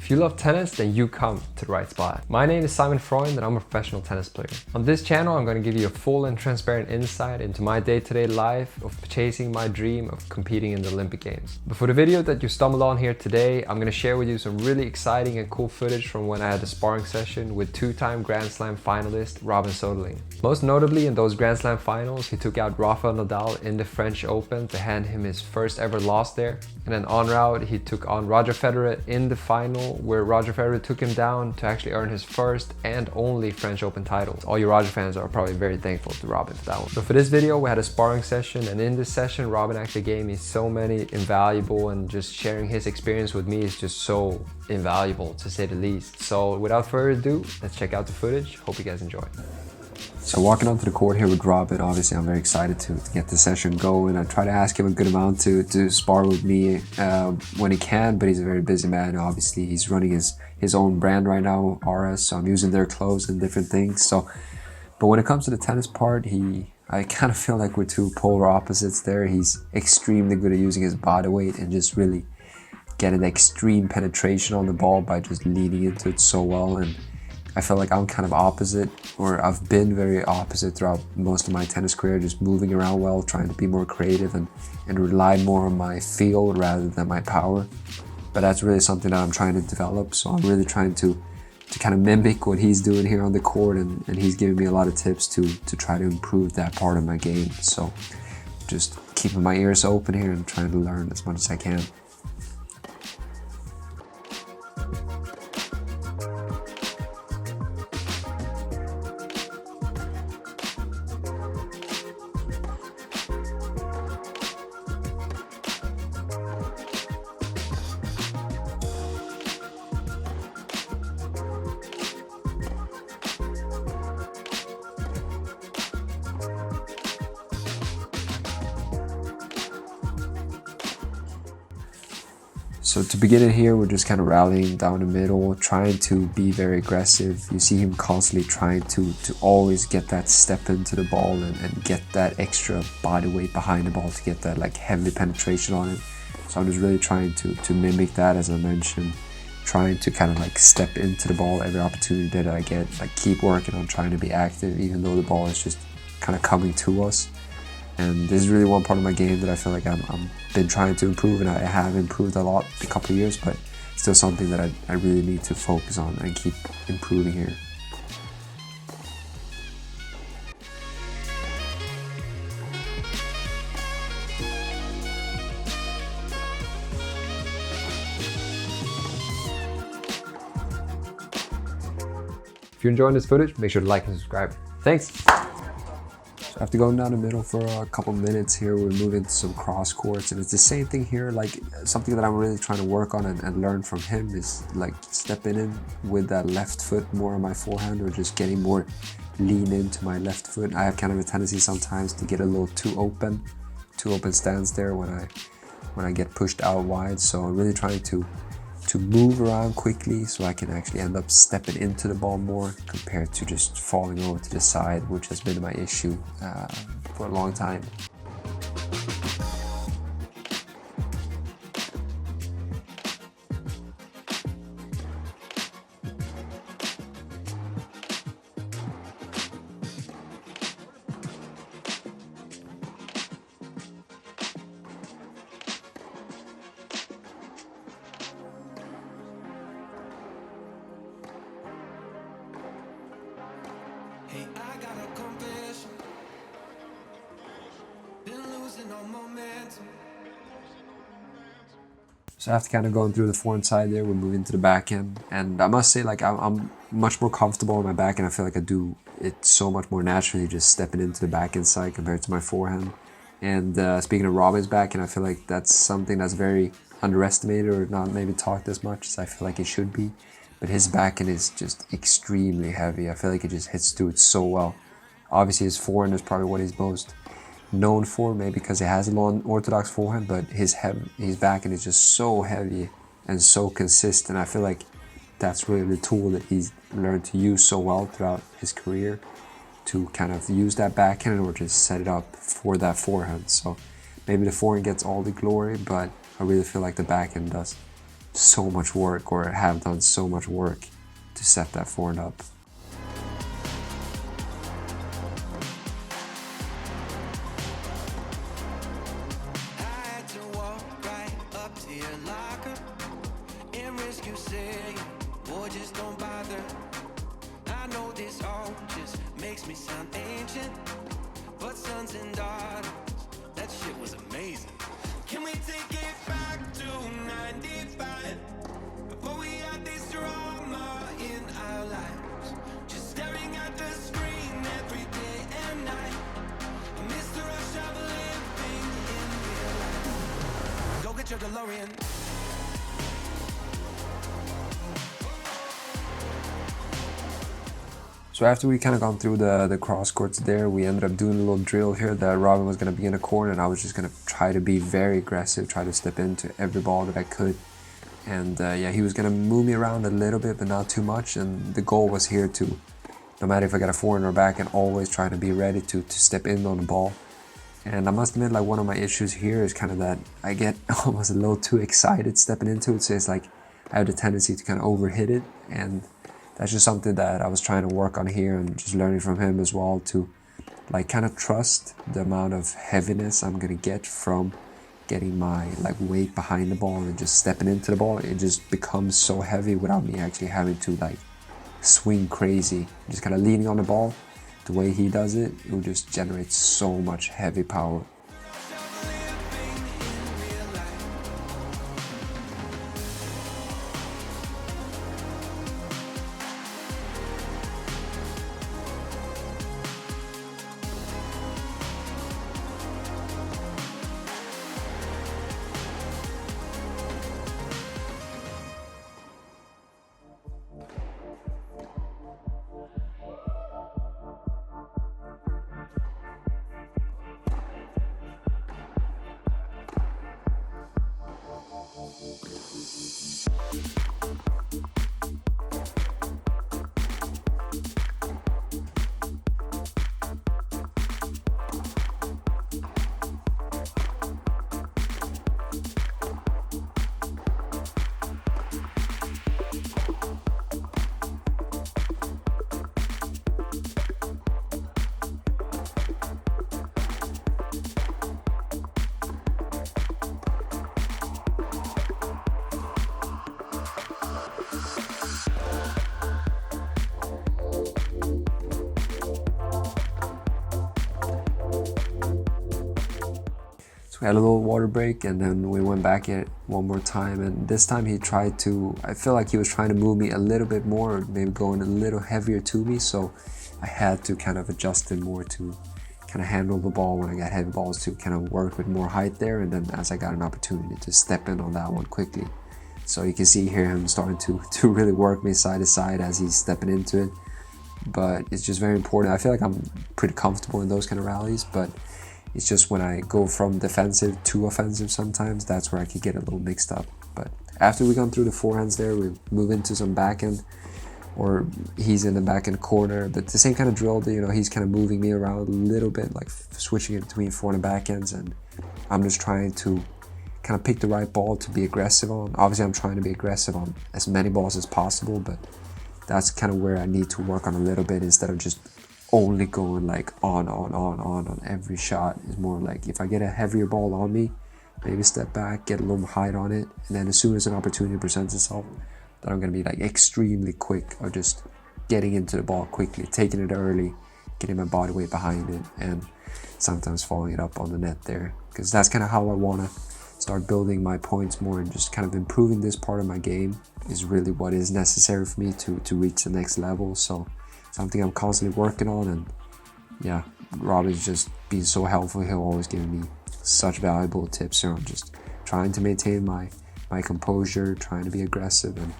If you love tennis, then you come to the right spot. My name is Freund and I'm a professional tennis player. On this channel, I'm going to give you a full and transparent insight into my day-to-day life of chasing my dream of competing in the Olympic Games. But for the video that you stumbled on here today, I'm going to share with you some really exciting and cool footage from when I had a sparring session with two-time Grand Slam finalist Robin Söderling. Most notably in those Grand Slam finals, he took out Rafael Nadal in the French Open to hand him his first ever loss there. And then en route, he took on Roger Federer in the final, where Roger Federer took him down to actually earn his first and only French Open title. All you Roger fans are probably very thankful to Robin for that one. So for this video, we had a sparring session, and in this session, Robin actually gave me so many invaluable, and just sharing his experience with me is just so invaluable, to say the least. So without further ado, let's check out the footage. Hope you guys enjoy. So walking onto the court here with Robin, obviously I'm very excited to get the session going. I try to ask him a good amount to spar with me when he can, but he's a very busy man. Obviously he's running his own brand right now, RS, so I'm using their clothes and different things. So, but when it comes to the tennis part, I kind of feel like we're two polar opposites there. He's extremely good at using his body weight and just really getting extreme penetration on the ball by just leaning into it so well. And I feel like I'm kind of opposite, or I've been very opposite throughout most of my tennis career, just moving around well, trying to be more creative and rely more on my feel rather than my power. But that's really something that I'm trying to develop, so I'm really trying to kind of mimic what he's doing here on the court, and he's giving me a lot of tips to try to improve that part of my game. So just keeping my ears open here and trying to learn as much as I can. So to begin it here, we're just kind of rallying down the middle, trying to be very aggressive. You see him constantly trying to always get that step into the ball and get that extra body weight behind the ball to get that like heavy penetration on it. So I'm just really trying to mimic that, as I mentioned, trying to kind of like step into the ball every opportunity that I get, like keep working on trying to be active even though the ball is just kind of coming to us. And this is really one part of my game that I feel like I'm been trying to improve, and I have improved a lot in a couple of years, but still something that I really need to focus on and keep improving here. If you're enjoying this footage, make sure to like and subscribe. Thanks! After going down the middle for a couple minutes here, we're moving to some cross courts, and it's the same thing here. Like something that I'm really trying to work on and learn from him is like stepping in with that left foot more on my forehand, or just getting more lean into my left foot. I have kind of a tendency sometimes to get a little too open stance there when I get pushed out wide. So I'm really trying to move around quickly so I can actually end up stepping into the ball more compared to just falling over to the side, which has been my issue for a long time. Hey, I got a confession. Been losing all momentum. So after kind of going through the forehand side there, we're moving to the backhand, and I must say, like, I'm much more comfortable on my backhand. I feel like I do it so much more naturally just stepping into the backhand side compared to my forehand. And speaking of Robin's backhand, I feel like that's something that's very underestimated, or not maybe talked as much as I feel like it should be. But his backhand is just extremely heavy. I feel like it just hits through it so well. Obviously his forehand is probably what he's most known for, maybe because he has a long orthodox forehand, but his backhand is just so heavy and so consistent. I feel like that's really the tool that he's learned to use so well throughout his career, to kind of use that backhand or just set it up for that forehand. So maybe the forehand gets all the glory, but I really feel like the backhand does. so much work, or have done so much work to set that forehand up. I had to walk right up to your locker and risk you saying, boy, just don't bother. I know this all just makes me sound ancient, but sons and daughters, that shit was amazing. Can we take it back to 95? Before we had this drama in our lives, just staring at the screen every day and night. I miss the rush of living in real life. Go get your DeLorean. So after we kind of gone through the cross courts there, we ended up doing a little drill here that Robin was going to be in a corner, and I was just going to try to be very aggressive, try to step into every ball that I could. And yeah, he was going to move me around a little bit, but not too much. And the goal was here to, no matter if I got a forehand or backhand, always try to be ready to step in on the ball. And I must admit, like, one of my issues here is kind of that I get almost a little too excited stepping into it. So it's like I have the tendency to kind of overhit it, and that's just something that I was trying to work on here, and just learning from him as well to like kind of trust the amount of heaviness I'm gonna get from getting my like weight behind the ball and just stepping into the ball. It just becomes so heavy without me actually having to like swing crazy. Just kind of leaning on the ball, the way he does it, it will just generate so much heavy power. So we had a little water break, and then we went back at it one more time, and this time he tried to, I feel like he was trying to move me a little bit more, or maybe going a little heavier to me, so I had to kind of adjust it more to kind of handle the ball when I got heavy balls, to kind of work with more height there, and then as I got an opportunity to step in on that one quickly. So you can see here him starting to really work me side to side as he's stepping into it. But it's just very important. I feel like I'm pretty comfortable in those kind of rallies, but it's just when I go from defensive to offensive sometimes, that's where I could get a little mixed up. But after we gone through the forehands there, we move into some backhand, or he's in the backhand corner, but the same kind of drill, you know, he's kind of moving me around a little bit, like switching it between forehand and backhands, and I'm just trying to kind of pick the right ball to be aggressive on. Obviously, I'm trying to be aggressive on as many balls as possible, but that's kind of where I need to work on a little bit, instead of just only going like on every shot. Is more like, if I get a heavier ball on me, maybe step back, get a little more height on it, and then as soon as an opportunity presents itself, then I'm going to be like extremely quick, or just getting into the ball quickly, taking it early, getting my body weight behind it, and sometimes following it up on the net there, because that's kind of how I want to start building my points more, and just kind of improving this part of my game is really what is necessary for me to reach the next level. So something I'm constantly working on, and yeah, Robin's just been so helpful. He'll always give me such valuable tips here on just trying to maintain my composure, trying to be aggressive, and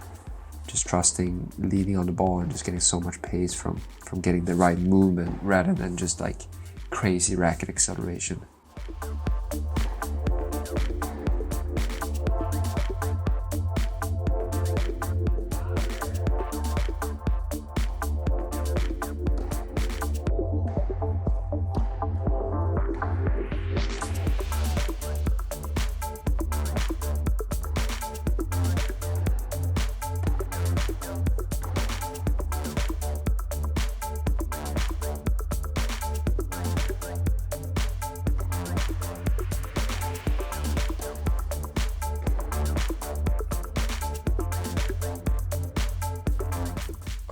just trusting, leading on the ball, and just getting so much pace from getting the right movement rather than just like crazy racket acceleration.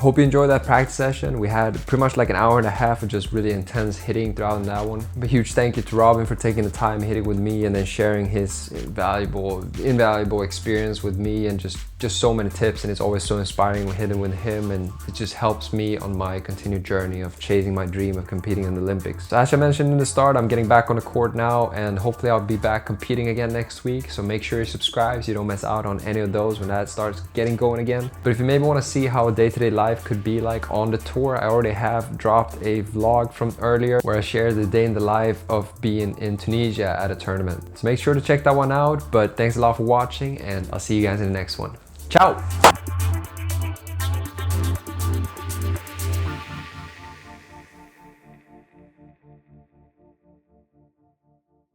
Hope you enjoyed that practice session. We had pretty much like an hour and a half of just really intense hitting throughout that one. A huge thank you to Robin for taking the time hitting with me and then sharing his invaluable experience with me, and just so many tips. And it's always so inspiring when hitting with him, and it just helps me on my continued journey of chasing my dream of competing in the Olympics. So as I mentioned in the start, I'm getting back on the court now, and hopefully I'll be back competing again next week. So make sure you subscribe so you don't miss out on any of those when that starts getting going again. But if you maybe want to see how a day-to-day life could be like on the tour, I already have dropped a vlog from earlier where I shared the day in the life of being in Tunisia at a tournament. So make sure to check that one out. But thanks a lot for watching, and I'll see you guys in the next one. Ciao!